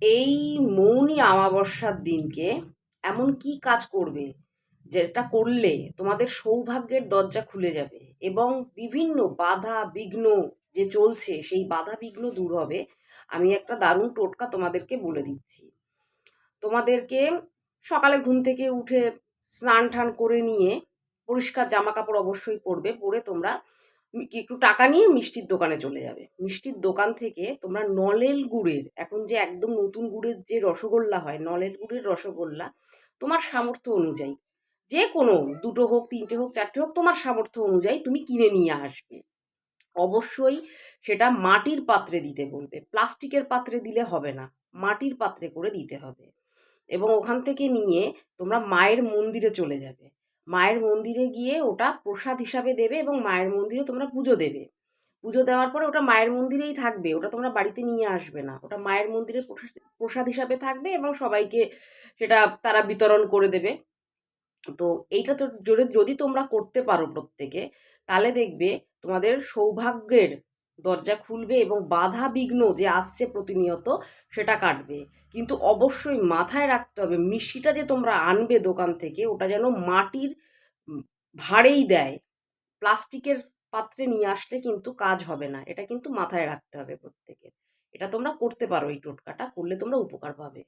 এই মৌনী অমাবস্যার দিনকে এমন কি কাজ করবে যেটা করলে তোমাদের সৌভাগ্যের দরজা খুলে যাবে এবং বিভিন্ন বাধা বিঘ্ন যে চলছে সেই বাধা বিঘ্ন দূর হবে। আমি একটা দারুণ টোটকা তোমাদেরকে বলে দিচ্ছি। তোমাদেরকে সকালে ঘুম থেকে উঠে স্নান টান করে নিয়ে পরিষ্কার জামা কাপড় অবশ্যই পরবে, পরে তোমরা একটু টাকা নিয়ে মিষ্টির দোকানে চলে যাবে। মিষ্টির দোকান থেকে তোমরা নলেন গুড়ের, এখন যে একদম নতুন গুড়ের যে রসগোল্লা হয়, নলেন গুড়ের রসগোল্লা তোমার সামর্থ্য অনুযায়ী, যে কোনো দুটো হোক, তিনটে হোক, চারটে হোক, তোমার সামর্থ্য অনুযায়ী তুমি কিনে নিয়ে আসবে। অবশ্যই সেটা মাটির পাত্রে দিতে বলবে, প্লাস্টিকের পাত্রে দিলে হবে না, মাটির পাত্রে করে দিতে হবে। এবং ওখান থেকে নিয়ে তোমরা মায়ের মন্দিরে চলে যাবে। মায়ের মন্দিরে গিয়ে ওটা প্রসাদ হিসাবে দেবে এবং মায়ের মন্দিরে তোমরা পুজো দেবে। পুজো দেওয়ার পরে ওটা মায়ের মন্দিরেই থাকবে, ওটা তোমরা বাড়িতে নিয়ে আসবে না। ওটা মায়ের মন্দিরে প্রসাদ হিসাবে থাকবে এবং সবাইকে সেটা তারা বিতরণ করে দেবে। তো এইটা তো যদি যদি তোমরা করতে পারো প্রত্যেকে, তাহলে দেখবে তোমাদের সৌভাগ্যের দরজা খুলবে এবং বাধা বিঘ্ন যে আসছে প্রতিনিয়ত সেটা কাটবে। কিন্তু অবশ্যই মাথায় রাখতে হবে, মিষ্টিটা যে তোমরা আনবে দোকান থেকে ওটা যেন মাটির ভাঁড়েই দেয়। প্লাস্টিকের পাত্রে নিয়ে আসলে কিন্তু কাজ হবে না, এটা কিন্তু মাথায় রাখতে হবে প্রত্যেকের। এটা তোমরা করতে পারো, এই টোটকাটা করলে তোমরা উপকার পাবে।